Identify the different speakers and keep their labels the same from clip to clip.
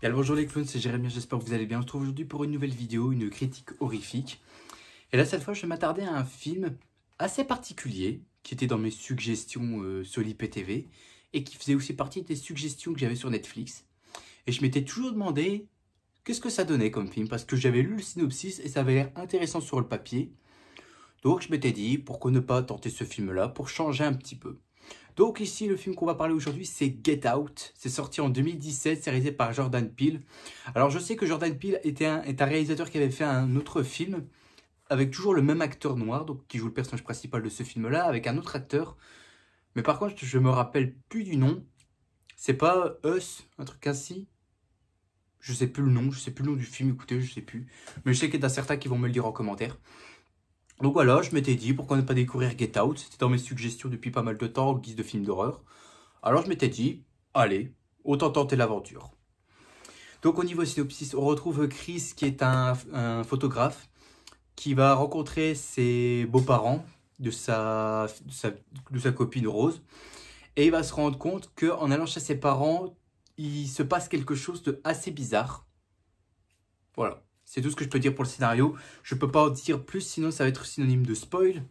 Speaker 1: Et bonjour les clowns, c'est Jérémy, j'espère que vous allez bien. On se retrouve aujourd'hui pour une nouvelle vidéo, une critique horrifique. Et là, cette fois, je vais m'attarder à un film assez particulier, qui était dans mes suggestions sur l'IPTV, et qui faisait aussi partie des suggestions que j'avais sur Netflix. Et je m'étais toujours demandé qu'est-ce que ça donnait comme film, parce que j'avais lu le synopsis et ça avait l'air intéressant sur le papier. Donc je m'étais dit, pourquoi ne pas tenter ce film-là, pour changer un petit peu. Donc ici, le film qu'on va parler aujourd'hui, c'est Get Out. C'est sorti en 2017, c'est réalisé par Jordan Peele. Alors je sais que Jordan Peele est un réalisateur qui avait fait un autre film, avec toujours le même acteur noir, donc qui joue le personnage principal de ce film-là, avec un autre acteur. Mais par contre, je me rappelle plus du nom. C'est pas Us, un truc ainsi. Je sais plus le nom du film, écoutez, je sais plus. Mais je sais qu'il y en a certains qui vont me le dire en commentaire. Donc voilà, je m'étais dit, pourquoi ne pas découvrir Get Out? C'était dans mes suggestions depuis pas mal de temps, en guise de film d'horreur. Alors je m'étais dit, allez, autant tenter l'aventure. Donc au niveau synopsis, on retrouve Chris qui est un photographe qui va rencontrer ses beaux-parents de sa copine Rose. Et il va se rendre compte qu'en allant chez ses parents, il se passe quelque chose de assez bizarre. Voilà. C'est tout ce que je peux dire pour le scénario. Je ne peux pas en dire plus, sinon ça va être synonyme de spoil.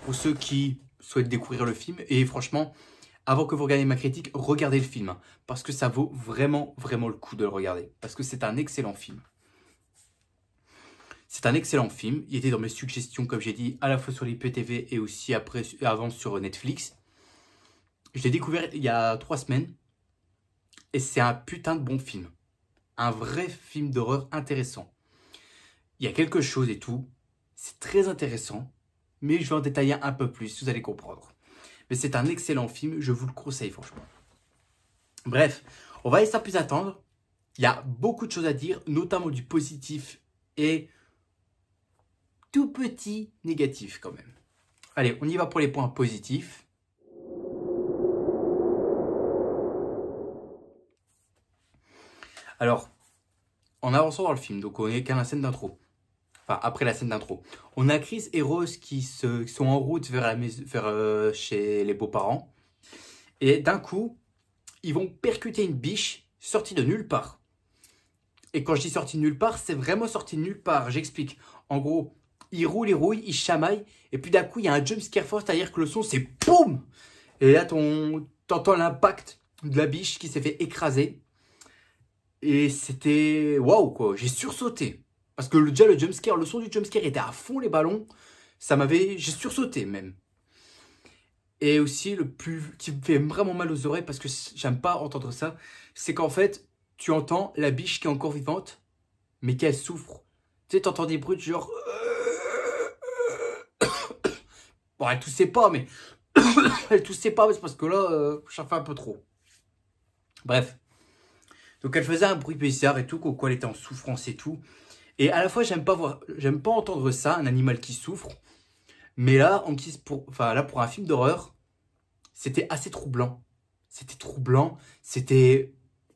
Speaker 1: Pour ceux qui souhaitent découvrir le film. Et franchement, avant que vous regardiez ma critique, regardez le film. Parce que ça vaut vraiment, vraiment le coup de le regarder. Parce que c'est un excellent film. C'est un excellent film. Il était dans mes suggestions, comme j'ai dit, à la fois sur l'IPTV et aussi avant sur Netflix. Je l'ai découvert il y a 3 semaines. Et c'est un putain de bon film. Un vrai film d'horreur intéressant. Il y a quelque chose et tout. C'est très intéressant. Mais je vais en détailler un peu plus, vous allez comprendre. Mais c'est un excellent film, je vous le conseille franchement. Bref, on va sans plus attendre. Il y a beaucoup de choses à dire, notamment du positif et tout petit négatif quand même. Allez, on y va pour les points positifs. Alors, en avançant dans le film, donc on est qu'à la scène d'intro. Enfin, après la scène d'intro. On a Chris et Rose qui sont en route vers chez les beaux-parents. Et d'un coup, ils vont percuter une biche sortie de nulle part. Et quand je dis sortie de nulle part, c'est vraiment sortie de nulle part. J'explique. En gros, ils roulent, ils chamaillent. Et puis d'un coup, il y a un jumpscare fort, c'est-à-dire que le son, c'est POUM! Et là, t'entends l'impact de la biche qui s'est fait écraser. Et c'était waouh quoi, j'ai sursauté. Parce que déjà le jumpscare, le son du jumpscare était à fond les ballons. J'ai sursauté même. Et aussi le plus qui me fait vraiment mal aux oreilles parce que j'aime pas entendre ça, c'est qu'en fait, tu entends la biche qui est encore vivante, mais qu'elle souffre. Tu sais, t'entends des bruits de genre. Bon, elle toussait pas, mais. Elle toussait pas, mais c'est parce que là, ça fait un peu trop. Bref. Donc elle faisait un bruit bizarre et tout, quoi, elle était en souffrance et tout. Et à la fois, j'aime pas entendre ça, un animal qui souffre. Mais là, pour un film d'horreur, c'était assez troublant. C'était troublant, c'était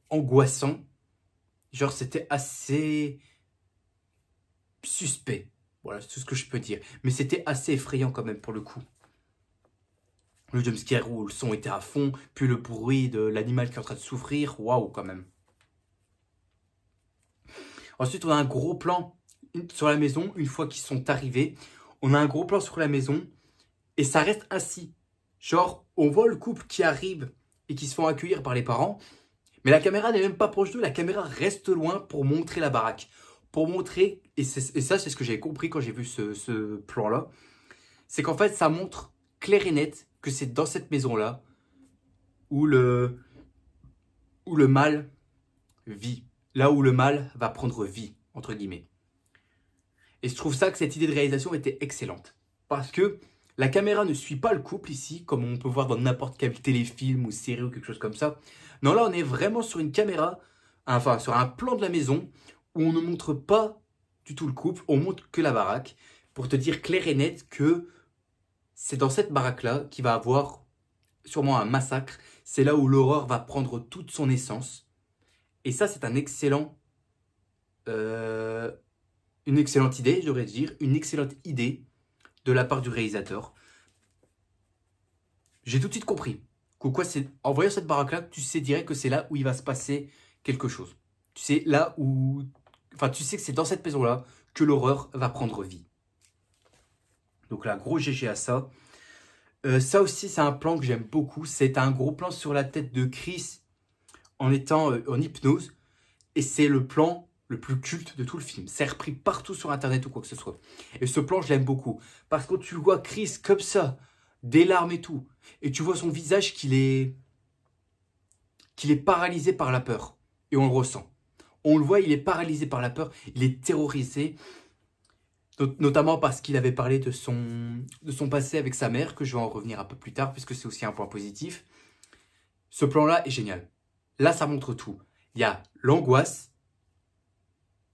Speaker 1: angoissant. Genre, c'était assez suspect. Voilà, c'est tout ce que je peux dire. Mais c'était assez effrayant quand même pour le coup. Le jumpscare où le son était à fond, puis le bruit de l'animal qui est en train de souffrir, waouh quand même. Ensuite, on a un gros plan sur la maison, une fois qu'ils sont arrivés. On a un gros plan sur la maison et ça reste assis. Genre, on voit le couple qui arrive et qui se font accueillir par les parents. Mais la caméra n'est même pas proche d'eux, la caméra reste loin pour montrer la baraque. Pour montrer, et ça c'est ce que j'ai compris quand j'ai vu ce plan-là, c'est qu'en fait ça montre clair et net que c'est dans cette maison-là où le mal vit. Là où le mal va prendre vie, entre guillemets. Et je trouve ça que cette idée de réalisation était excellente. Parce que la caméra ne suit pas le couple ici, comme on peut voir dans n'importe quel téléfilm ou série ou quelque chose comme ça. Non, là on est vraiment sur une caméra, enfin sur un plan de la maison, où on ne montre pas du tout le couple, on montre que la baraque, pour te dire clair et net que c'est dans cette baraque-là qu'il va avoir sûrement un massacre. C'est là où l'horreur va prendre toute son essence. Et ça, c'est une excellente idée, j'aurais dire, une excellente idée de la part du réalisateur. J'ai tout de suite compris. En voyant cette baraque-là, tu sais direct que c'est là où il va se passer quelque chose. Tu sais, là où... Enfin, tu sais que c'est dans cette maison-là que l'horreur va prendre vie. Donc là, gros GG à ça. Ça aussi, c'est un plan que j'aime beaucoup. C'est un gros plan sur la tête de Chris en étant en hypnose. Et c'est le plan le plus culte de tout le film. C'est repris partout sur Internet ou quoi que ce soit. Et ce plan, je l'aime beaucoup. Parce que tu vois Chris comme ça, des larmes et tout. Et tu vois son visage qu'il est paralysé par la peur. Et on le ressent. On le voit, il est paralysé par la peur. Il est terrorisé. Notamment parce qu'il avait parlé de son passé avec sa mère, que je vais en revenir un peu plus tard, puisque c'est aussi un point positif. Ce plan-là est génial. Là, ça montre tout. Il y a l'angoisse,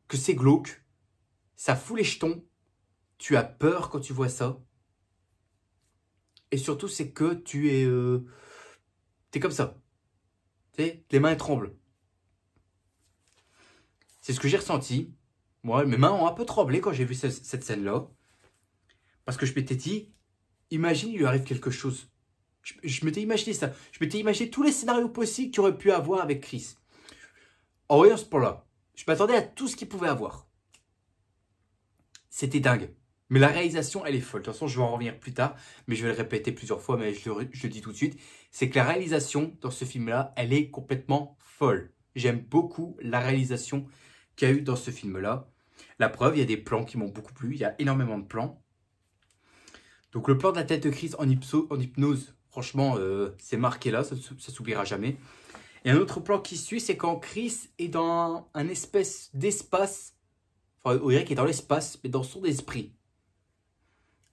Speaker 1: que c'est glauque, ça fout les jetons, tu as peur quand tu vois ça. Et surtout, c'est que tu es... t'es comme ça. Tu sais, les mains tremblent. C'est ce que j'ai ressenti. Moi, mes mains ont un peu tremblé quand j'ai vu cette scène-là. Parce que je m'étais dit, imagine, il lui arrive quelque chose. Je m'étais imaginé ça. Je m'étais imaginé tous les scénarios possibles qu'il aurait pu avoir avec Chris. En voyant ce plan-là, je m'attendais à tout ce qu'il pouvait avoir. C'était dingue. Mais la réalisation, elle est folle. De toute façon, je vais en revenir plus tard, mais je vais le répéter plusieurs fois, mais je le dis tout de suite. C'est que la réalisation dans ce film-là, elle est complètement folle. J'aime beaucoup la réalisation qu'il y a eu dans ce film-là. La preuve, il y a des plans qui m'ont beaucoup plu. Il y a énormément de plans. Donc le plan de la tête de Chris en hypnose, franchement, c'est marqué là, ça s'oubliera jamais. Et un autre plan qui suit, c'est quand Chris est dans un espèce d'espace, enfin, on dirait qu'il est dans l'espace, mais dans son esprit.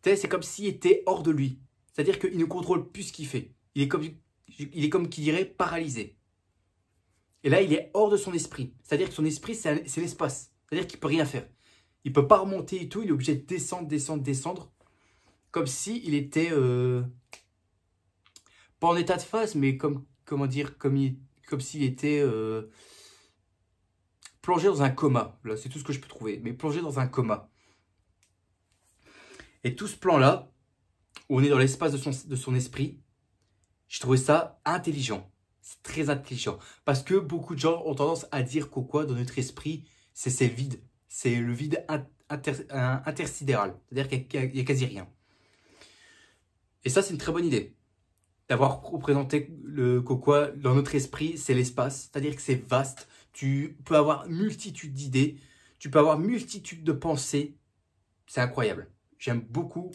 Speaker 1: Tu sais, c'est comme s'il était hors de lui. C'est-à-dire qu'il ne contrôle plus ce qu'il fait. Il est comme qui dirait paralysé. Et là, il est hors de son esprit. C'est-à-dire que son esprit, c'est l'espace. C'est-à-dire qu'il ne peut rien faire. Il ne peut pas remonter et tout, il est obligé de descendre, descendre, descendre. Comme s'il était, pas en état de phase, mais comment dire, comme s'il était plongé dans un coma. Là, c'est tout ce que je peux trouver, mais plongé dans un coma. Et tout ce plan-là, où on est dans l'espace de son esprit, je trouvais ça intelligent. C'est très intelligent. Parce que beaucoup de gens ont tendance à dire qu'au quoi, dans notre esprit, c'est vide. C'est le vide intersidéral. C'est-à-dire qu'il n'y a quasi rien. Et ça, c'est une très bonne idée. D'avoir représenté le quoi dans notre esprit, c'est l'espace. C'est-à-dire que c'est vaste. Tu peux avoir multitude d'idées. Tu peux avoir multitude de pensées. C'est incroyable. J'aime beaucoup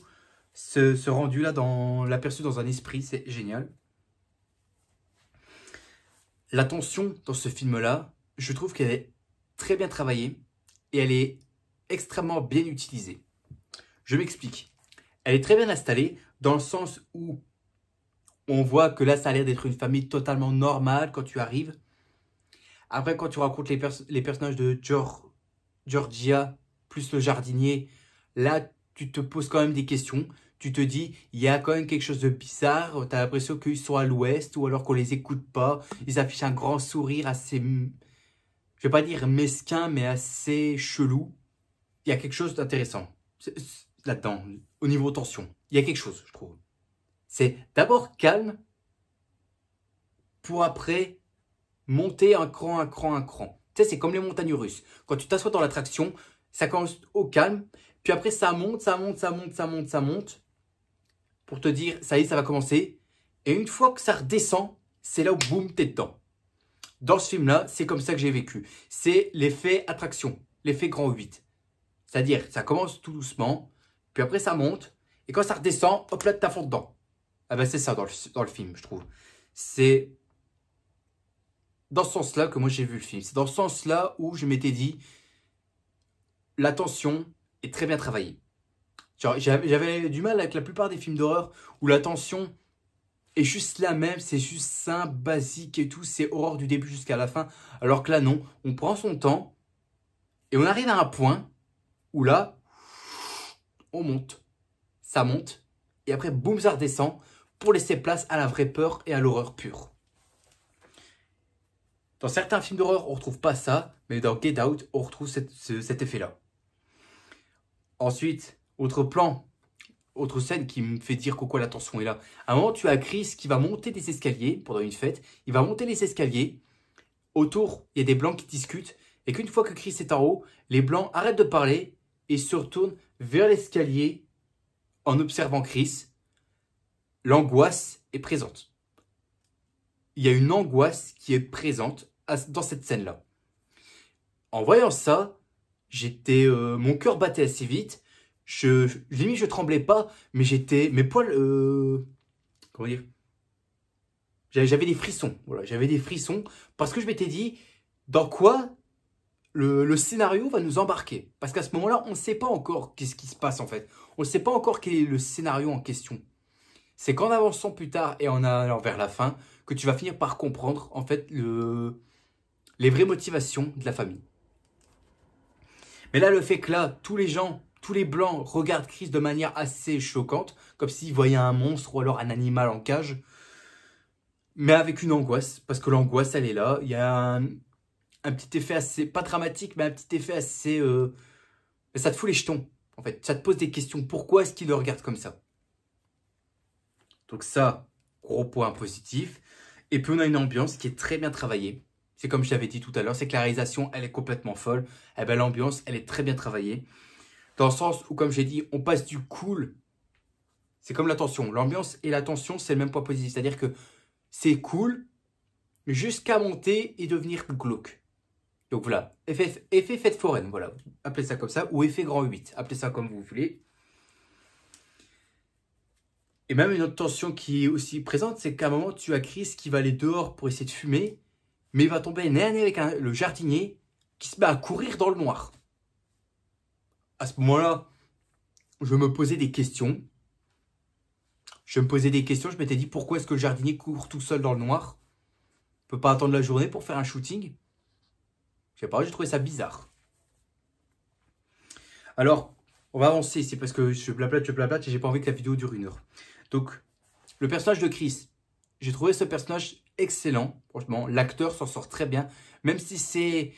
Speaker 1: ce rendu-là dans l'aperçu dans un esprit. C'est génial. La tension dans ce film-là, je trouve qu'elle est très bien travaillée. Et elle est extrêmement bien utilisée. Je m'explique. Elle est très bien installée dans le sens où on voit que là, ça a l'air d'être une famille totalement normale quand tu arrives. Après, quand tu rencontres les personnages de Georgia, plus le jardinier, là, tu te poses quand même des questions. Tu te dis, il y a quand même quelque chose de bizarre. Tu as l'impression qu'ils sont à l'ouest ou alors qu'on les écoute pas. Ils affichent un grand sourire assez, je vais pas dire mesquin, mais assez chelou. Il y a quelque chose d'intéressant là-dedans, au niveau tension. Il y a quelque chose, je trouve. C'est d'abord calme pour après monter un cran, un cran, un cran. Tu sais, c'est comme les montagnes russes. Quand tu t'assois dans l'attraction, ça commence au calme, puis après ça monte, ça monte, ça monte, ça monte, ça monte, pour te dire, ça y est, ça va commencer. Et une fois que ça redescend, c'est là où boum, t'es dedans. Dans ce film-là, c'est comme ça que j'ai vécu. C'est l'effet attraction, l'effet grand 8. C'est-à-dire, ça commence tout doucement, puis après ça monte, et quand ça redescend, hop là, t'as fond dedans. Ah ben c'est ça dans le film, je trouve. C'est dans ce sens-là que moi j'ai vu le film. C'est dans ce sens-là où je m'étais dit, la tension est très bien travaillée. J'avais du mal avec la plupart des films d'horreur où la tension est juste la même, c'est juste simple, basique et tout, c'est horreur du début jusqu'à la fin. Alors que là non, on prend son temps et on arrive à un point où là, on monte. Ça monte et après boum, ça redescend pour laisser place à la vraie peur et à l'horreur pure. Dans certains films d'horreur, on ne retrouve pas ça, mais dans Get Out, on retrouve cet effet-là. Ensuite, autre plan, autre scène qui me fait dire pourquoi la tension est là. À un moment, tu as Chris qui va monter des escaliers pendant une fête. Il va monter les escaliers. Autour, il y a des blancs qui discutent. Et qu'une fois que Chris est en haut, les blancs arrêtent de parler et se retournent vers l'escalier en observant Chris. L'angoisse est présente. Il y a une angoisse qui est présente dans cette scène-là. En voyant ça, mon cœur battait assez vite. Limite, je tremblais pas, mais mes poils, comment dire, j'avais des frissons. Voilà, j'avais des frissons parce que je m'étais dit, dans quoi le scénario va nous embarquer? Parce qu'à ce moment-là, on ne sait pas encore qu'est-ce qui se passe en fait. On ne sait pas encore quel est le scénario en question. C'est qu'en avançant plus tard et en allant vers la fin que tu vas finir par comprendre en fait les vraies motivations de la famille. Mais là, le fait que là, tous les blancs regardent Chris de manière assez choquante, comme s'ils voyaient un monstre ou alors un animal en cage, mais avec une angoisse, parce que l'angoisse, elle est là. Il y a un petit effet assez, pas dramatique, mais un petit effet assez... ça te fout les jetons, en fait. Ça te pose des questions. Pourquoi est-ce qu'ils le regardent comme ça? Donc ça, gros point positif. Et puis on a une ambiance qui est très bien travaillée. C'est comme je t'avais dit tout à l'heure, c'est que la réalisation, elle est complètement folle. Eh ben, l'ambiance, elle est très bien travaillée. Dans le sens où, comme j'ai dit, on passe du cool. C'est comme la tension. L'ambiance et la tension, c'est le même point positif. C'est-à-dire que c'est cool jusqu'à monter et devenir glauque. Donc voilà, effet fête foraine, voilà. Appelez ça comme ça. Ou effet grand 8. Appelez ça comme vous voulez. Et même une autre tension qui est aussi présente, c'est qu'à un moment, tu as Chris qui va aller dehors pour essayer de fumer, mais il va tomber nez à nez avec le jardinier qui se met à courir dans le noir. À ce moment-là, je me posais des questions. Je m'étais dit pourquoi est-ce que le jardinier court tout seul dans le noir? Il ne peut pas attendre la journée pour faire un shooting? Je sais pas, j'ai trouvé ça bizarre. Alors, on va avancer, c'est parce que je blablate et j'ai pas envie que la vidéo dure 1 heure. Donc, le personnage de Chris, j'ai trouvé ce personnage excellent. Franchement, l'acteur s'en sort très bien. Même si c'est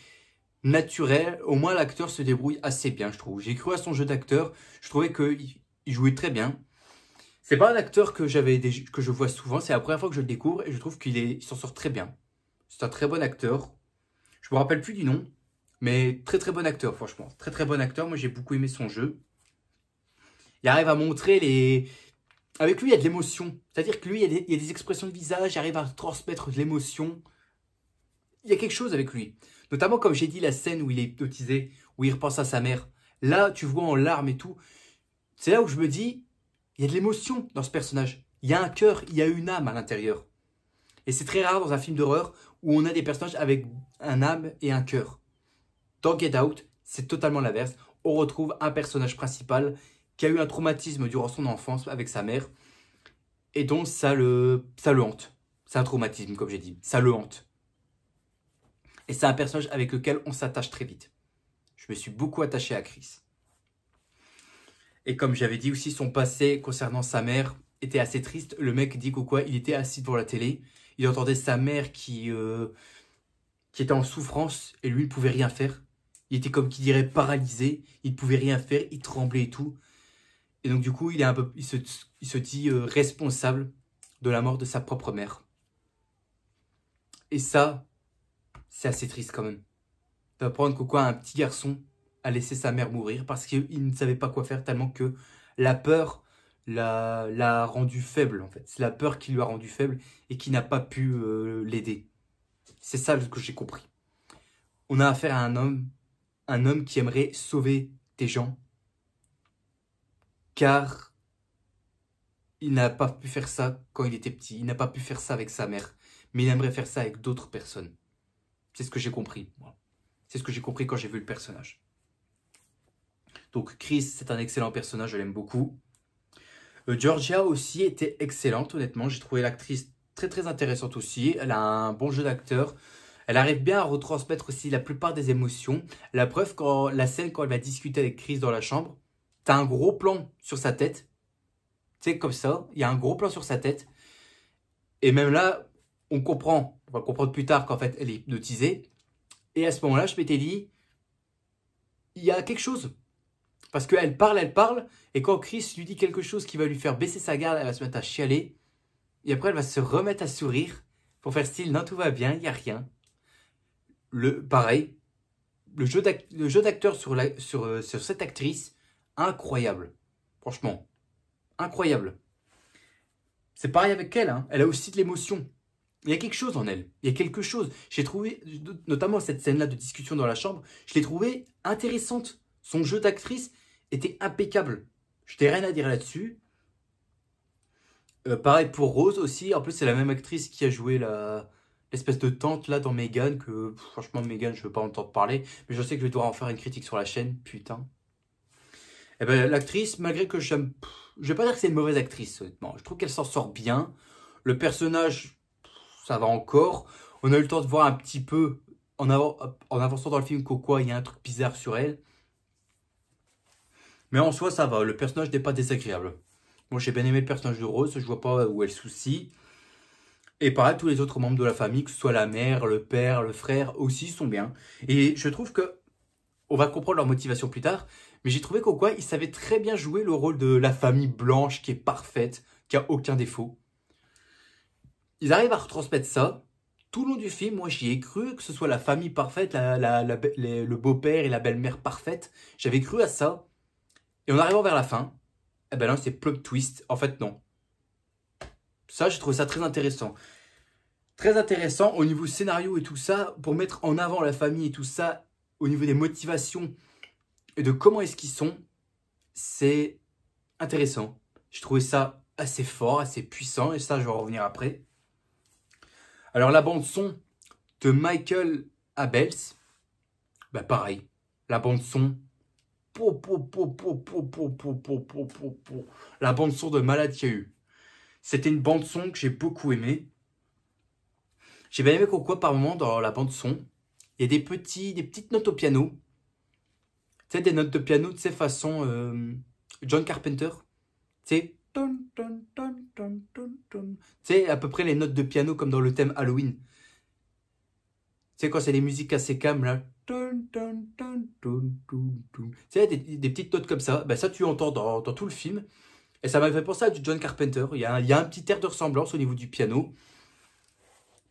Speaker 1: naturel, au moins l'acteur se débrouille assez bien, je trouve. J'ai cru à son jeu d'acteur. Je trouvais qu'il jouait très bien. C'est pas un acteur que je vois souvent. C'est la première fois que je le découvre et je trouve qu'il s'en sort très bien. C'est un très bon acteur. Je me rappelle plus du nom, mais très très bon acteur, franchement. Très très bon acteur. Moi, j'ai beaucoup aimé son jeu. Il arrive à montrer Avec lui, il y a de l'émotion. C'est-à-dire que lui, il y a des expressions de visage, il arrive à transmettre de l'émotion. Il y a quelque chose avec lui. Notamment, comme j'ai dit, la scène où il est hypnotisé, où il repense à sa mère. Là, tu vois en larmes et tout. C'est là où je me dis, il y a de l'émotion dans ce personnage. Il y a un cœur, il y a une âme à l'intérieur. Et c'est très rare dans un film d'horreur où on a des personnages avec un âme et un cœur. Dans Get Out, c'est totalement l'inverse. On retrouve un personnage principal qui a eu un traumatisme durant son enfance avec sa mère. Et donc, ça le hante. C'est un traumatisme, comme j'ai dit. Ça le hante. Et c'est un personnage avec lequel on s'attache très vite. Je me suis beaucoup attaché à Chris. Et comme j'avais dit aussi, son passé concernant sa mère était assez triste. Le mec dit quoi, il était assis devant la télé. Il entendait sa mère qui était en souffrance et lui ne pouvait rien faire. Il était comme qui dirait paralysé. Il ne pouvait rien faire, il tremblait et tout. Et donc du coup, il se dit responsable de la mort de sa propre mère. Et ça, c'est assez triste quand même. D'apprendre que un petit garçon a laissé sa mère mourir parce qu'il ne savait pas quoi faire tellement que la peur l'a rendu faible en fait. C'est la peur qui lui a rendu faible et qui n'a pas pu l'aider. C'est ça que j'ai compris. On a affaire à un homme qui aimerait sauver des gens, car il n'a pas pu faire ça quand il était petit. Il n'a pas pu faire ça avec sa mère, mais il aimerait faire ça avec d'autres personnes. C'est ce que j'ai compris, moi. C'est ce que j'ai compris quand j'ai vu le personnage. Donc Chris, c'est un excellent personnage, je l'aime beaucoup. Georgia aussi était excellente, honnêtement. J'ai trouvé l'actrice très très intéressante aussi. Elle a un bon jeu d'acteur. Elle arrive bien à retransmettre aussi la plupart des émotions. La preuve, la scène quand elle va discuter avec Chris dans la chambre, t'as un gros plan sur sa tête. Tu sais, comme ça, il y a un gros plan sur sa tête. Et même là, on va comprendre plus tard qu'en fait, elle est hypnotisée. Et à ce moment-là, je m'étais dit, il y a quelque chose. Parce qu'elle parle, et quand Chris lui dit quelque chose qui va lui faire baisser sa garde, elle va se mettre à chialer. Et après, elle va se remettre à sourire pour faire style, non, tout va bien, il n'y a rien. Pareil, le jeu d'acteur sur cette actrice, incroyable. Franchement, incroyable. C'est pareil avec elle, hein. Elle a aussi de l'émotion. Il y a quelque chose en elle. Il y a quelque chose. J'ai trouvé, notamment cette scène-là de discussion dans la chambre, je l'ai trouvée intéressante. Son jeu d'actrice était impeccable. Je n'ai rien à dire là-dessus. Pareil pour Rose aussi. En plus, c'est la même actrice qui a joué l'espèce de tante là dans Megan. Que franchement, Megan, je ne veux pas entendre parler. Mais je sais que je vais devoir en faire une critique sur la chaîne. Putain. Et ben, l'actrice, malgré que j'aime. Je vais pas dire que c'est une mauvaise actrice, honnêtement. Je trouve qu'elle s'en sort bien. Le personnage, ça va encore. On a eu le temps de voir un petit peu, en avançant dans le film, quoi, il y a un truc bizarre sur elle. Mais en soi, ça va. Le personnage n'est pas désagréable. Moi, j'ai bien aimé le personnage de Rose. Je vois pas où est le souci. Et pareil, tous les autres membres de la famille, que ce soit la mère, le père, le frère, aussi sont bien. Et je trouve que on va comprendre leur motivation plus tard. Mais j'ai trouvé qu'au quoi, ils savaient très bien jouer le rôle de la famille blanche qui est parfaite, qui a aucun défaut. Ils arrivent à retransmettre ça. Tout le long du film, moi j'y ai cru, que ce soit la famille parfaite, le beau-père et la belle-mère parfaite. J'avais cru à ça. Et en arrivant vers la fin, eh ben là c'est plot twist. En fait non. Ça, j'ai trouvé ça très intéressant. Très intéressant au niveau scénario et tout ça, pour mettre en avant la famille et tout ça, au niveau des motivations et de comment est-ce qu'ils sont, c'est intéressant. J'ai trouvé ça assez fort, assez puissant, et ça, je vais en revenir après. Alors, la bande-son de Michael Abels, bah pareil, la bande-son, la bande-son de malade qu'il y a eu. C'était une bande-son que j'ai beaucoup aimée. J'ai bien aimé quoi par moment dans la bande-son, il y a des petites notes au piano. Tu sais, des notes de piano, tu sais, façon John Carpenter. Tu sais, tu sais, à peu près les notes de piano comme dans le thème Halloween. Tu sais, quand c'est des musiques assez calmes, là. Tu sais, des petites notes comme ça. Ben, ça, tu entends dans tout le film. Et ça m'a fait penser à du John Carpenter. Il y a un petit air de ressemblance au niveau du piano.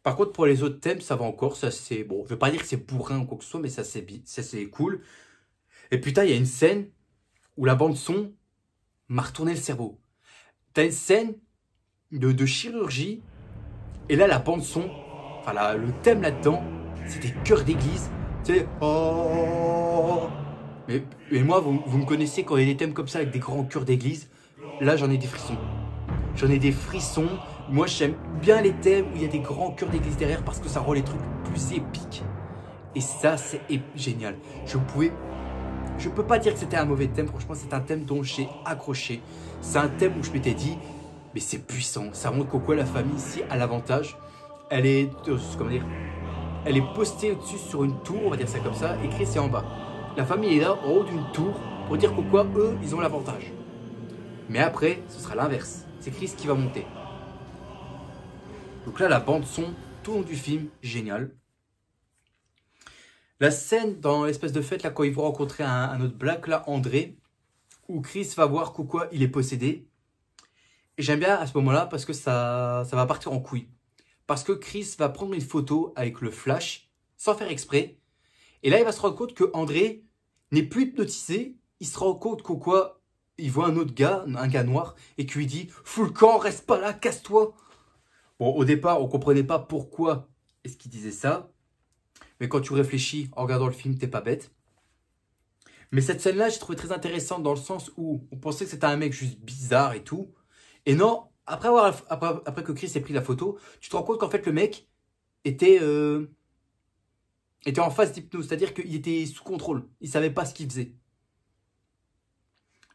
Speaker 1: Par contre, pour les autres thèmes, ça va encore. Ça, c'est bon. Je ne veux pas dire que c'est bourrin ou quoi que ce soit, mais ça, c'est cool. Et putain, il y a une scène où la bande-son m'a retourné le cerveau. T'as une scène de chirurgie. Et là, la bande-son, enfin, le thème là-dedans, c'est des chœurs d'église. Tu sais, oh. Mais moi, vous me connaissez quand il y a des thèmes comme ça avec des grands chœurs d'église. Là, j'en ai des frissons. J'en ai des frissons. Moi, j'aime bien les thèmes où il y a des grands chœurs d'église derrière parce que ça rend les trucs plus épiques. Et ça, c'est génial. Je peux pas dire que c'était un mauvais thème. Franchement, c'est un thème dont j'ai accroché. C'est un thème où je m'étais dit, mais c'est puissant. Ça montre qu'au quoi la famille ici a l'avantage. Elle est, comment dire, elle est postée au-dessus sur une tour, on va dire ça comme ça, et Chris est en bas. La famille est là, en haut d'une tour, pour dire qu'au quoi eux, ils ont l'avantage. Mais après, ce sera l'inverse. C'est Chris qui va monter. Donc là, la bande son, tout au long du film, génial. La scène dans l'espèce de fête, là, quand ils vont rencontrer un autre black, là, André, où Chris va voir quoi il est possédé. Et j'aime bien à ce moment-là parce que ça va partir en couille. Parce que Chris va prendre une photo avec le flash, sans faire exprès. Et là, il va se rendre compte que André n'est plus hypnotisé. Il se rend compte quoi il voit un autre gars, un gars noir, et qui lui dit « Fous le camp, reste pas là, casse-toi » Bon, au départ, on comprenait pas pourquoi est-ce qu'il disait ça. Mais quand tu réfléchis en regardant le film, t'es pas bête. Mais cette scène-là, j'ai trouvé très intéressante dans le sens où on pensait que c'était un mec juste bizarre et tout. Et non, après que Chris ait pris la photo, tu te rends compte qu'en fait le mec était en phase d'hypnose. C'est-à-dire qu'il était sous contrôle. Il savait pas ce qu'il faisait.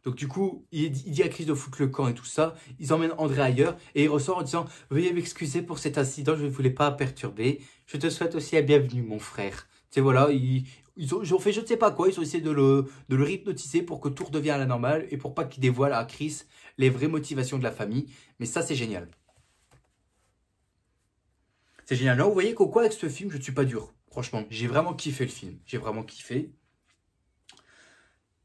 Speaker 1: Donc du coup, il dit à Chris de foutre le camp et tout ça. Ils emmènent André ailleurs et il ressort en disant « Veuillez m'excuser pour cet incident, je ne voulais pas perturber. Je te souhaite aussi la bienvenue, mon frère. » Tu sais, voilà, ils ont fait je ne sais pas quoi. Ils ont essayé de le hypnotiser pour que tout redevienne à la normale et pour pas qu'il dévoile à Chris les vraies motivations de la famille. Mais ça, c'est génial. C'est génial. Là, vous voyez qu'au quoi avec ce film, je ne suis pas dur. Franchement, j'ai vraiment kiffé le film. J'ai vraiment kiffé.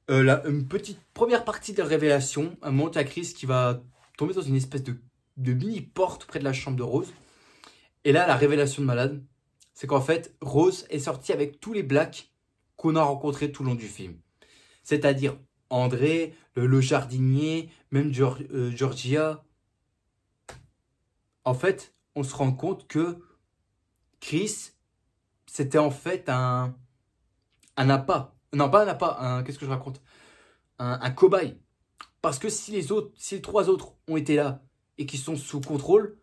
Speaker 1: Une petite première partie de la révélation, un moment à Chris qui va tomber dans une espèce de mini porte près de la chambre de Rose. Et là, la révélation de malade, c'est qu'en fait, Rose est sortie avec tous les blacks qu'on a rencontrés tout le long du film. C'est-à-dire André, le jardinier, même Georgia. En fait, on se rend compte que Chris, c'était en fait un appât. Non, pas un appât, qu'est-ce que je raconte? Un cobaye. Parce que si les trois autres ont été là et qui sont sous contrôle,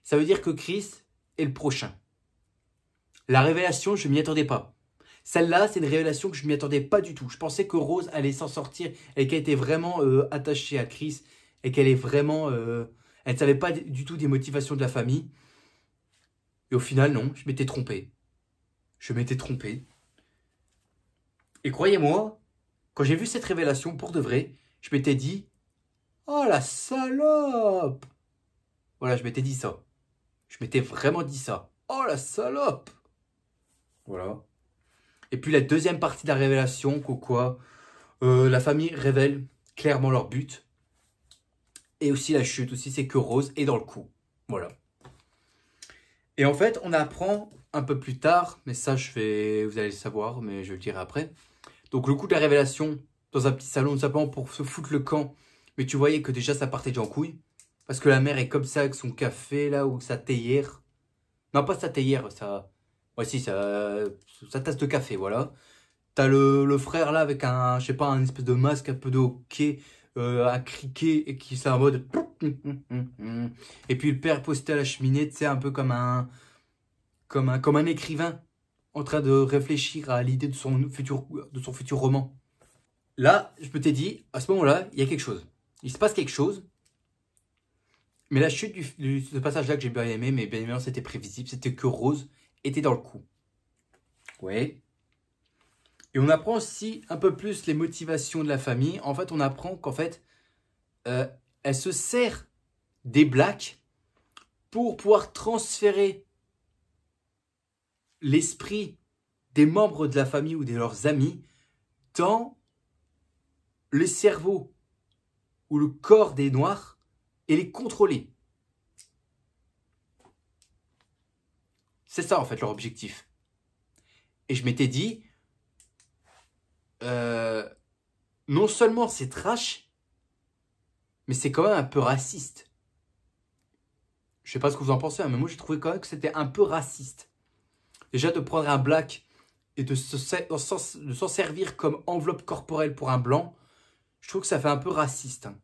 Speaker 1: ça veut dire que Chris est le prochain. La révélation, je ne m'y attendais pas. Celle-là, c'est une révélation que je ne m'y attendais pas du tout. Je pensais que Rose allait s'en sortir et qu'elle était vraiment attachée à Chris et qu'elle est vraiment... elle ne savait pas du tout des motivations de la famille. Et au final, non, je m'étais trompé. Je m'étais trompé. Et croyez-moi, quand j'ai vu cette révélation pour de vrai, je m'étais dit « Oh la salope !» Voilà, je m'étais dit ça. Je m'étais vraiment dit ça. « Oh la salope !» Voilà. Et puis la deuxième partie de la révélation, quoi, la famille révèle clairement leur but. Et aussi la chute, aussi c'est que Rose est dans le coup. Voilà. Et en fait, on apprend un peu plus tard, mais ça vous allez le savoir, mais je le dirai après. Donc le coup de la révélation, dans un petit salon, simplement pour se foutre le camp. Mais tu voyais que déjà ça partait déjà en couille. Parce que la mère est comme ça avec son café là, ou sa théière. Non, pas sa théière, ça... Ouais, si, sa tasse de café, voilà. T'as le frère là avec un, je sais pas, un espèce de masque un peu de hockey, à criquet, et qui c'est en mode... Et puis le père posté à la cheminée, tu sais, un peu comme un écrivain en train de réfléchir à l'idée de son futur roman. Là, je me t'ai dit, à ce moment-là, il y a quelque chose. Il se passe quelque chose. Mais la chute de ce passage-là que j'ai bien aimé, mais bien évidemment c'était prévisible, c'était que Rose était dans le coup. Ouais. Et on apprend aussi un peu plus les motivations de la famille. En fait, on apprend qu'en fait, elle se sert des Blacks pour pouvoir transférer l'esprit des membres de la famille ou de leurs amis dans le cerveau ou le corps des Noirs et les contrôler. C'est ça en fait leur objectif. Et je m'étais dit, non seulement c'est trash, mais c'est quand même un peu raciste. Je sais pas ce que vous en pensez, hein, mais moi j'ai trouvé quand même que c'était un peu raciste. Déjà de prendre un black et de s'en servir comme enveloppe corporelle pour un blanc, je trouve que ça fait un peu raciste. Hein.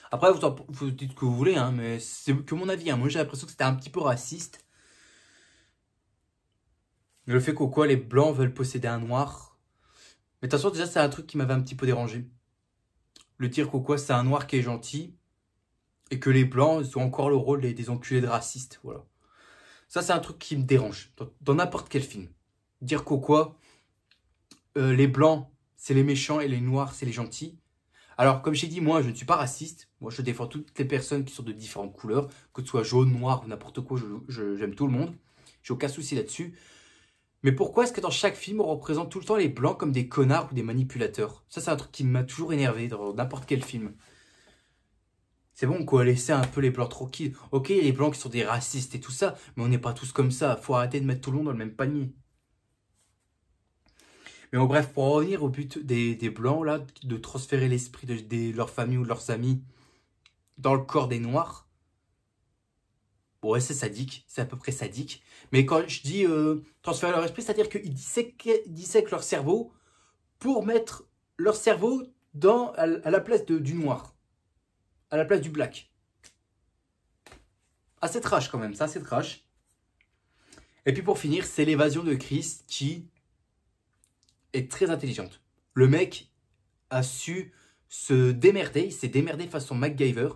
Speaker 1: Après, vous dites ce que vous voulez, hein, mais c'est que mon avis. Hein. Moi j'ai l'impression que c'était un petit peu raciste. Le fait qu'au quoi les blancs veulent posséder un noir. Mais de toute façon, déjà, c'est un truc qui m'avait un petit peu dérangé. Le dire qu'au quoi c'est un noir qui est gentil et que les blancs ont encore le rôle des enculés de racistes. Voilà. Ça, c'est un truc qui me dérange dans n'importe quel film. Dire qu'au quoi les blancs, c'est les méchants et les noirs, c'est les gentils. Alors, comme j'ai dit, moi, je ne suis pas raciste. Moi, je défends toutes les personnes qui sont de différentes couleurs, que ce soit jaune, noir ou n'importe quoi, j'aime tout le monde. J'ai aucun souci là-dessus. Mais pourquoi est-ce que dans chaque film, on représente tout le temps les blancs comme des connards ou des manipulateurs? Ça, c'est un truc qui m'a toujours énervé dans n'importe quel film. C'est bon, quoi, laisser un peu les blancs tranquilles. Ok, les blancs qui sont des racistes et tout ça, mais on n'est pas tous comme ça. Faut arrêter de mettre tout le monde dans le même panier. Mais bon, bref, pour revenir au but des blancs, là, de transférer l'esprit de leur famille ou de leurs amis dans le corps des noirs, bon, ouais, c'est sadique, c'est à peu près sadique. Mais quand je dis transférer leur esprit, c'est-à-dire qu'ils dissèquent leur cerveau pour mettre leur cerveau à la place du noir, à la place du black. Assez trash quand même, ça, c'est trash. Et puis pour finir, c'est l'évasion de Chris qui est très intelligente. Le mec a su se démerder, il s'est démerdé façon MacGyver.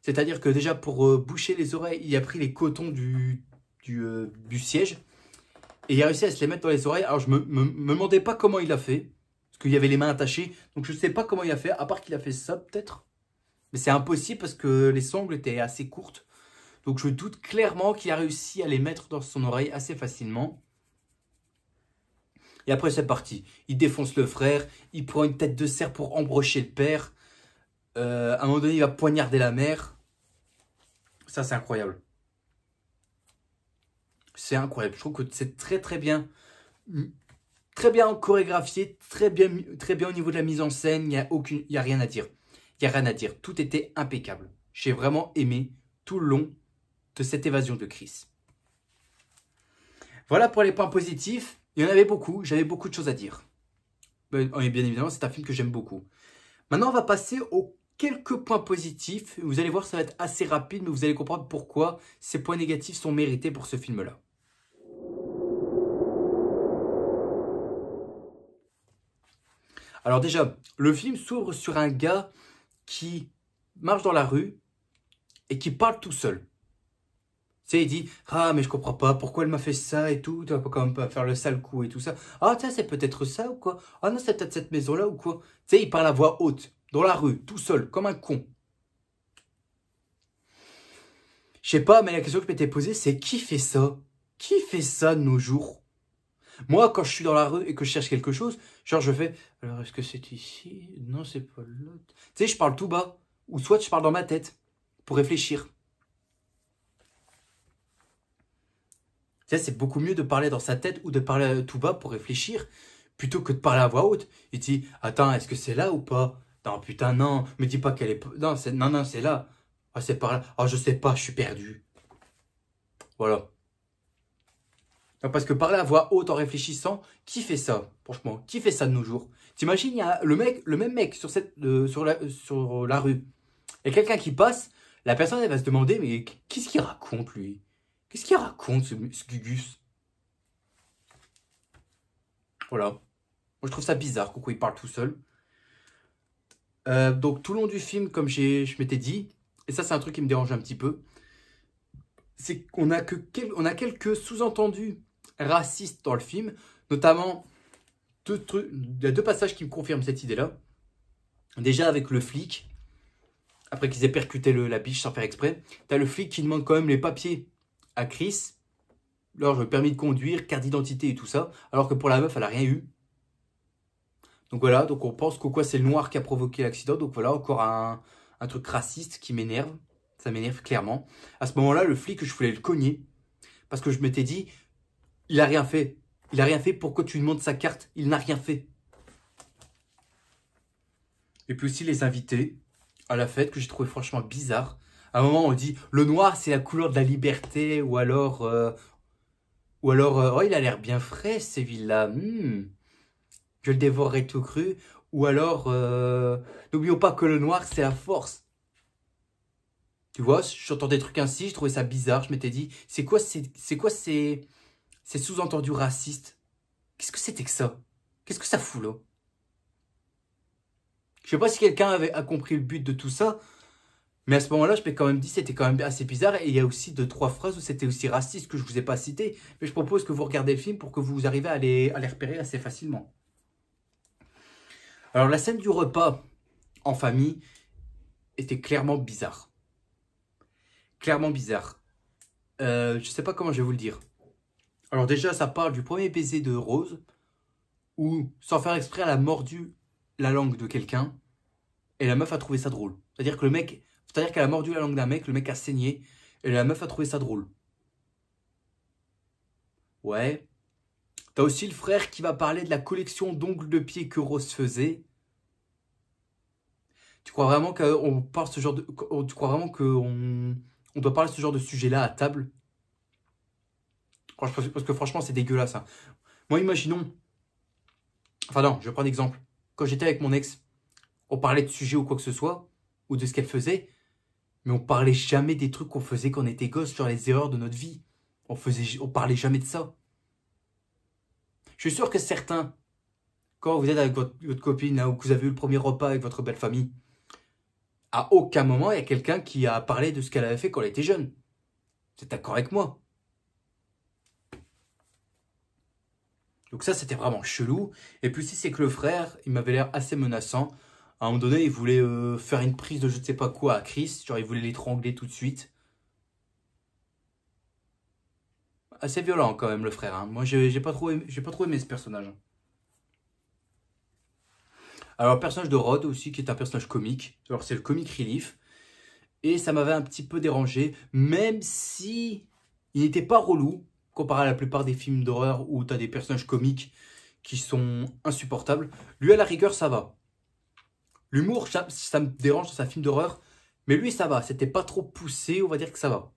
Speaker 1: C'est-à-dire que déjà pour boucher les oreilles, il a pris les cotons du siège et il a réussi à se les mettre dans les oreilles. Alors je me demandais pas comment il a fait, parce qu'il y avait les mains attachées, donc je sais pas comment il a fait, à part qu'il a fait ça peut-être. Mais c'est impossible parce que les sangles étaient assez courtes. Donc je doute clairement qu'il a réussi à les mettre dans son oreille assez facilement. Et après c'est parti, il défonce le frère, il prend une tête de cerf pour embrocher le père. À un moment donné il va poignarder la mère. Ça c'est incroyable. C'est incroyable, je trouve que c'est très très bien très bien chorégraphié, très bien au niveau de la mise en scène, il y a rien à dire. Il y a rien à dire, tout était impeccable. J'ai vraiment aimé tout le long de cette évasion de Chris. Voilà pour les points positifs. Il y en avait beaucoup, j'avais beaucoup de choses à dire. Et bien évidemment, c'est un film que j'aime beaucoup. Maintenant, on va passer aux quelques points positifs. Vous allez voir, ça va être assez rapide, mais vous allez comprendre pourquoi ces points négatifs sont mérités pour ce film-là. Alors déjà, le film s'ouvre sur un gars qui marche dans la rue et qui parle tout seul. Tu sais, il dit « Ah, mais je comprends pas, pourquoi elle m'a fait ça et tout, tu vas quand même pas faire le sale coup et tout ça. Ah, tiens, c'est peut-être ça ou quoi? Ah non, c'est peut-être cette maison-là ou quoi? » Tu sais, il parle à voix haute, dans la rue, tout seul, comme un con. Je sais pas, mais la question que je m'étais posée, c'est qui fait ça? Qui fait ça de nos jours? Moi, quand je suis dans la rue et que je cherche quelque chose, genre je fais « Alors, est-ce que c'est ici? Non, c'est pas l'autre. » Tu sais, je parle tout bas, ou soit je parle dans ma tête, pour réfléchir. Tu sais, c'est beaucoup mieux de parler dans sa tête ou de parler tout bas pour réfléchir, plutôt que de parler à voix haute. Il dit, attends, est-ce que c'est là ou pas? Non, putain, non, me dis pas qu'elle est... Non, non, c'est là. Ah, c'est par là. Ah, je sais pas, je suis perdu. Voilà. Non, parce que parler à voix haute en réfléchissant, qui fait ça? Franchement, qui fait ça de nos jours? T'imagines, il y a le même mec sur, sur la rue. Et quelqu'un qui passe, la personne, elle va se demander, mais qu'est-ce qu'il raconte, lui? Qu'est-ce qu'il raconte, ce Gugus? Voilà. Moi, je trouve ça bizarre, pourquoi il parle tout seul. Donc, tout le long du film, comme je m'étais dit, et ça, c'est un truc qui me dérange un petit peu, c'est qu'on a, on a quelques sous-entendus racistes dans le film, notamment il y a deux passages qui me confirment cette idée-là. Déjà, avec le flic, après qu'ils aient percuté la biche sans faire exprès, t'as le flic qui demande quand même les papiers à Chris, leur le permis de conduire, carte d'identité et tout ça, alors que pour la meuf, elle a rien eu. Donc voilà, donc on pense que quoi, c'est le noir qui a provoqué l'accident. Donc voilà, encore un truc raciste qui m'énerve. Ça m'énerve clairement. À ce moment-là, le flic, je voulais le cogner. Parce que je m'étais dit, il a rien fait. Il a rien fait, pourquoi tu lui demandes sa carte? Il n'a rien fait. Et puis aussi les invités à la fête, que j'ai trouvé franchement bizarre. À un moment, on dit, le noir, c'est la couleur de la liberté. Ou alors, oh, il a l'air bien frais, ces villes-là. Je le dévorerai tout cru. Ou alors, n'oublions pas que le noir, c'est la force. Tu vois, j'entends des trucs ainsi, je trouvais ça bizarre. Je m'étais dit, c'est quoi ces sous-entendus racistes? Qu'est-ce que c'était que ça? Qu'est-ce que ça fout là? Je sais pas si quelqu'un a compris le but de tout ça, mais à ce moment-là, je m'ai quand même dit c'était quand même assez bizarre. Et il y a aussi 2-3 phrases où c'était aussi raciste que je vous ai pas cité. Mais je propose que vous regardez le film pour que vous arrivez à les repérer assez facilement. Alors la scène du repas en famille était clairement bizarre. Clairement bizarre. Je sais pas comment je vais vous le dire. Alors déjà, ça parle du premier baiser de Rose, où, sans faire exprès, elle a mordu la langue de quelqu'un, et la meuf a trouvé ça drôle. C'est-à-dire qu'elle a mordu la langue d'un mec, le mec a saigné, et la meuf a trouvé ça drôle. Ouais. T'as aussi le frère qui va parler de la collection d'ongles de pied que Rose faisait. Tu crois vraiment qu'on parle ce genre de... Tu crois vraiment qu'on doit parler de ce genre de sujet-là à table? Parce que franchement, c'est dégueulasse. Hein. Moi, imaginons... Enfin non, je vais prendre un exemple. Quand j'étais avec mon ex, on parlait de sujets ou quoi que ce soit, ou de ce qu'elle faisait, mais on parlait jamais des trucs qu'on faisait quand on était gosse, sur les erreurs de notre vie. On parlait jamais de ça. Je suis sûr que certains, quand vous êtes avec votre copine, là, ou que vous avez eu le premier repas avec votre belle famille, à aucun moment, il y a quelqu'un qui a parlé de ce qu'elle avait fait quand elle était jeune. Vous êtes d'accord avec moi? Donc ça, c'était vraiment chelou. Et puis aussi, c'est que le frère, il m'avait l'air assez menaçant. À un moment donné, il voulait faire une prise de je ne sais pas quoi à Chris. Genre, il voulait l'étrangler tout de suite. Assez violent quand même, le frère. Hein. Moi, j'ai pas trop aimé ce personnage. Alors, le personnage de Rod aussi, qui est un personnage comique. Alors, c'est le comic relief. Et ça m'avait un petit peu dérangé. Même si il n'était pas relou. comparé à la plupart des films d'horreur où tu as des personnages comiques qui sont insupportables. Lui, à la rigueur, ça va. L'humour, ça me dérange dans un film d'horreur, mais lui, ça va. C'était pas trop poussé, on va dire que ça va.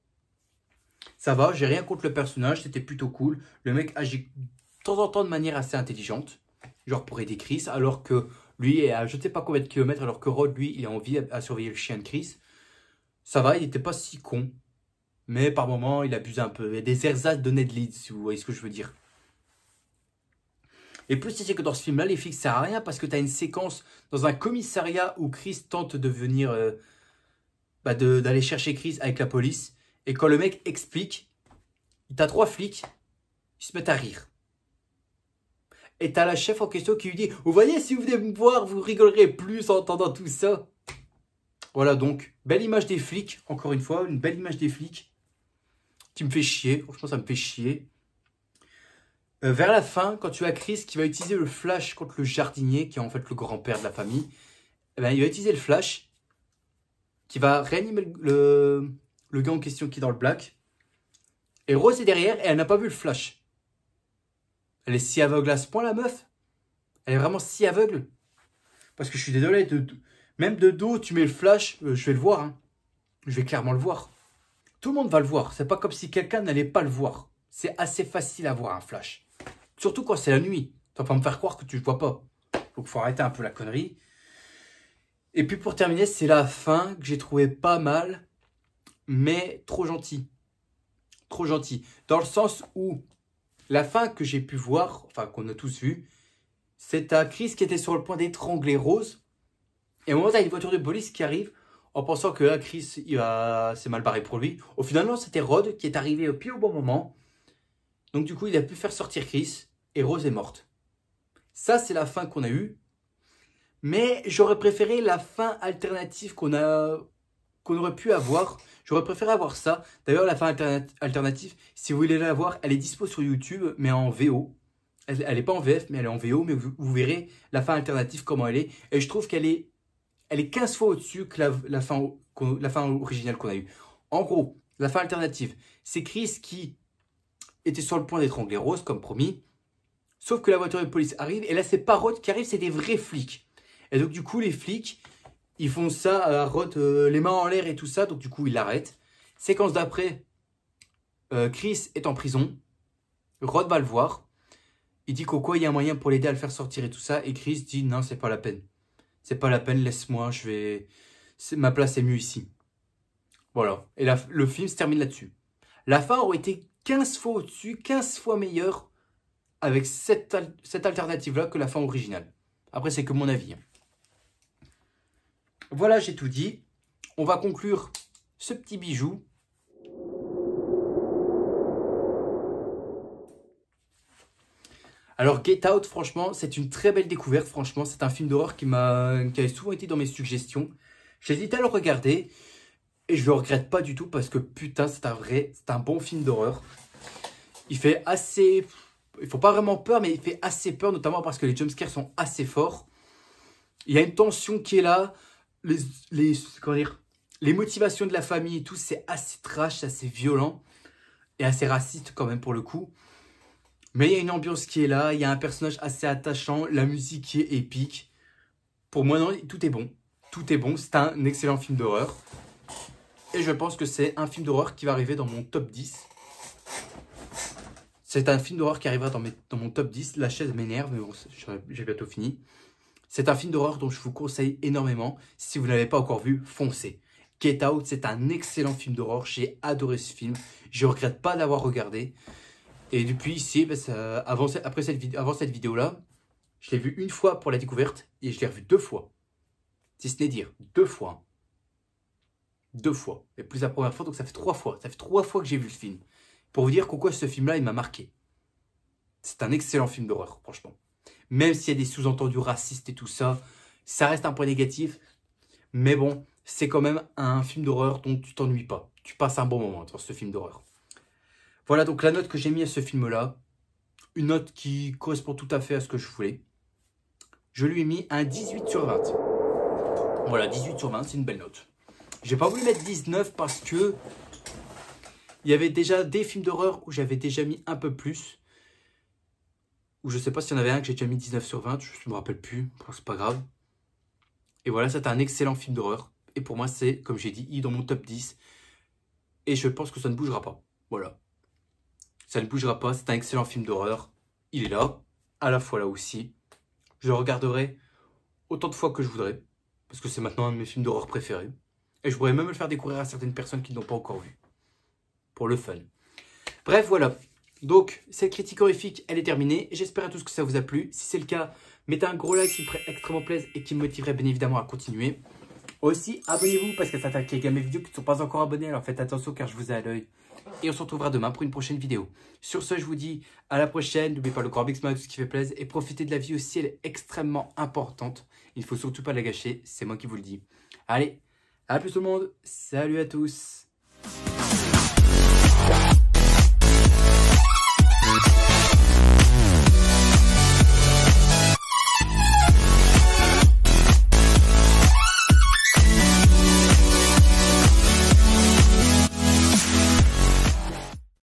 Speaker 1: Ça va, j'ai rien contre le personnage, c'était plutôt cool. Le mec agit de temps en temps de manière assez intelligente, genre pour aider Chris, alors que lui est à je ne sais pas combien de kilomètres, alors que Rod, lui, il a envie à surveiller le chien de Chris. Ça va, il n'était pas si con, mais par moments, il abuse un peu. Il y a des ersatz de Ned Leeds, si vous voyez ce que je veux dire. Et plus c'est que dans ce film-là, les flics, ça sert à rien parce que tu as une séquence dans un commissariat où Chris tente de venir, d'aller chercher Chris avec la police. Et quand le mec explique, t'as 3 flics, ils se mettent à rire. Et t'as la chef en question qui lui dit « Vous voyez, si vous venez me voir, vous rigolerez plus en entendant tout ça. » Voilà donc, belle image des flics, encore une fois, une belle image des flics. Qui me fait chier, franchement ça me fait chier. Vers la fin, quand tu as Chris qui va utiliser le flash contre le jardinier, qui est en fait le grand-père de la famille, eh ben, il va utiliser le flash, qui va réanimer le gars en question qui est dans le black. Et Rose est derrière et elle n'a pas vu le flash. Elle est si aveugle à ce point, la meuf. Elle est vraiment si aveugle. Parce que je suis désolé, même de dos, tu mets le flash, je vais le voir. Hein. Je vais clairement le voir. Tout le monde va le voir. C'est pas comme si quelqu'un n'allait pas le voir. C'est assez facile à voir un flash. Surtout quand c'est la nuit. Tu vas pas me faire croire que tu ne le vois pas. Donc faut arrêter un peu la connerie. Et puis pour terminer, c'est la fin que j'ai trouvé pas mal, mais trop gentil. Trop gentil. Dans le sens où la fin que j'ai pu voir, enfin qu'on a tous vu, c'est à Chris qui était sur le point d'étrangler Rose. Et au moment où il y a une voiture de police qui arrive, en pensant que là, Chris, c'est mal barré pour lui. Au final, non, c'était Rod qui est arrivé au pied au bon moment. Donc du coup, il a pu faire sortir Chris et Rose est morte. Ça, c'est la fin qu'on a eue. Mais j'aurais préféré la fin alternative qu'on aurait pu avoir. J'aurais préféré avoir ça. D'ailleurs, la fin alternative, si vous voulez la voir, elle est dispo sur YouTube, mais en VO. Elle n'est pas en VF, mais elle est en VO. Mais vous verrez la fin alternative, comment elle est. Et je trouve qu'elle est 15 fois au-dessus que la fin originale qu'on a eue. En gros, la fin alternative, c'est Chris qui était sur le point d'étrangler Rose, comme promis. Sauf que la voiture de police arrive. Et là, c'est pas Rod qui arrive, c'est des vrais flics. Et donc, du coup, les flics, ils font ça à Rod, les mains en l'air et tout ça. Donc, du coup, ils l'arrêtent. Séquence d'après, Chris est en prison. Rod va le voir. Il dit qu'au quoi, il y a un moyen pour l'aider à le faire sortir et tout ça. Et Chris dit, non, c'est pas la peine. C'est pas la peine, laisse-moi, ma place est mieux ici. Voilà. Et le film se termine là-dessus. La fin aurait été 15 fois au-dessus, 15 fois meilleure avec cette alternative-là que la fin originale. Après, c'est que mon avis. Voilà, j'ai tout dit. On va conclure ce petit bijou. Alors, Get Out, franchement, c'est une très belle découverte. Franchement, c'est un film d'horreur qui avait souvent été dans mes suggestions. J'hésitais à le regarder et je le regrette pas du tout parce que putain, c'est un bon film d'horreur. Il fait assez... Il faut pas vraiment peur, mais il fait assez peur, notamment parce que les jumpscares sont assez forts. Il y a une tension qui est là. Les motivations de la famille et tout, c'est assez trash, assez violent. Et assez raciste quand même pour le coup. Mais il y a une ambiance qui est là. Il y a un personnage assez attachant. La musique qui est épique. Pour moi, non, tout est bon. Tout est bon. C'est un excellent film d'horreur. Et je pense que c'est un film d'horreur qui va arriver dans mon top 10. C'est un film d'horreur qui arrivera dans mon top 10. La chaise m'énerve, mais bon, j'ai bientôt fini. C'est un film d'horreur dont je vous conseille énormément. Si vous ne l'avez pas encore vu, foncez. Get Out, c'est un excellent film d'horreur. J'ai adoré ce film. Je ne regrette pas d'avoir regardé. Et depuis ici, avant cette vidéo-là, je l'ai vu une fois pour la découverte et je l'ai revu 2 fois. Si ce n'est dire, 2 fois. 2 fois. Et plus la première fois, donc ça fait 3 fois. Ça fait 3 fois que j'ai vu le film. Pour vous dire pourquoi ce film-là, il m'a marqué. C'est un excellent film d'horreur, franchement. Même s'il y a des sous-entendus racistes et tout ça, ça reste un point négatif. Mais bon, c'est quand même un film d'horreur dont tu t'ennuies pas. Tu passes un bon moment dans ce film d'horreur. Voilà donc la note que j'ai mis à ce film-là. Une note qui correspond tout à fait à ce que je voulais. Je lui ai mis un 18 sur 20. Voilà, 18 sur 20, c'est une belle note. J'ai pas voulu mettre 19 parce que Il y avait déjà des films d'horreur où j'avais déjà mis un peu plus. Ou je sais pas s'il y en avait un que j'ai déjà mis 19 sur 20, je me rappelle plus, bon, c'est pas grave. Et voilà, c'est un excellent film d'horreur. Et pour moi, c'est, comme j'ai dit, il est dans mon top 10. Et je pense que ça ne bougera pas. Voilà. Ça ne bougera pas, c'est un excellent film d'horreur. Il est là, à la fois là aussi. Je le regarderai autant de fois que je voudrais. Parce que c'est maintenant un de mes films d'horreur préférés. Et je pourrais même le faire découvrir à certaines personnes qui ne l'ont pas encore vu. Pour le fun. Bref, voilà. Donc, cette critique horrifique, elle est terminée. J'espère à tous que ça vous a plu. Si c'est le cas, mettez un gros like qui me ferait extrêmement plaisir et qui me motiverait bien évidemment à continuer. Aussi, abonnez-vous parce que ça attaque les gars mes vidéos qui ne sont pas encore abonnés. Alors faites attention car je vous ai à l'œil. Et on se retrouvera demain pour une prochaine vidéo. Sur ce, je vous dis à la prochaine. N'oubliez pas le grand big smile, tout ce qui fait plaisir. Et profitez de la vie aussi, elle est extrêmement importante. Il ne faut surtout pas la gâcher. C'est moi qui vous le dis. Allez, à plus tout le monde. Salut à tous.